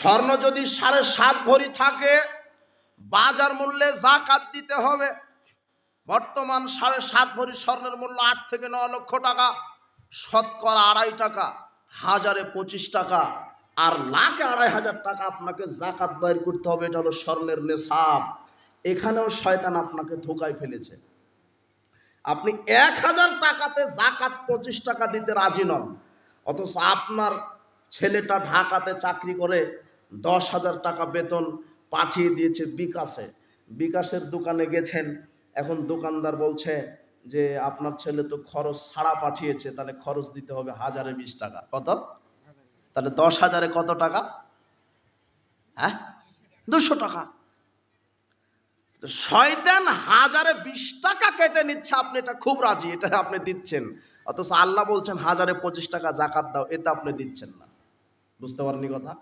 স্বর্ণ যদি 7.5 ভরি থাকে বাজার মূল্যে যাকাত দিতে হবে। বর্তমান 7.5 ভরি স্বর্ণের মূল্য 8 থেকে 9 লক্ষ টাকা, শতকরা 2.5 টাকা, হাজারে 25 টাকা, আর লাখে 2.5 টাকা আপনাকে যাকাত বাইর করতে হবে। এটা হলো স্বর্ণের নেশাব। এখানেও শয়তান আপনাকে ধোঁকায় ফেলেছে। আপনি 1000 টাকাতে যাকাত 25 টাকা দিতে রাজি নন, অথচ আপনার ছেলেটা ঢাকাতে চাকরি করে 10,000 টাকা বেতন পাঠিয়ে দিয়েছে বিকাশে। বিকাশের দোকানে গেছেন, এখন দোকানদার বলছে যে আপনার ছেলে তো খরচ ছাড়া পাঠিয়েছে, তাহলে খরচ দিতে হবে 1020 টাকা। কত? তাহলে 10,000-এ কত টাকা? হ্যাঁ, 200 টাকা। শয়তান 1020 টাকা কেটে নিচ্ছে, আপনি এটা খুব রাজি, এটা আপনি দিচ্ছেন, অথচ আল্লাহ বলছেন 1025 টাকা যাকাত দাও, এটা আপনি দিচ্ছেন না। বুঝতে পারেননি কথা?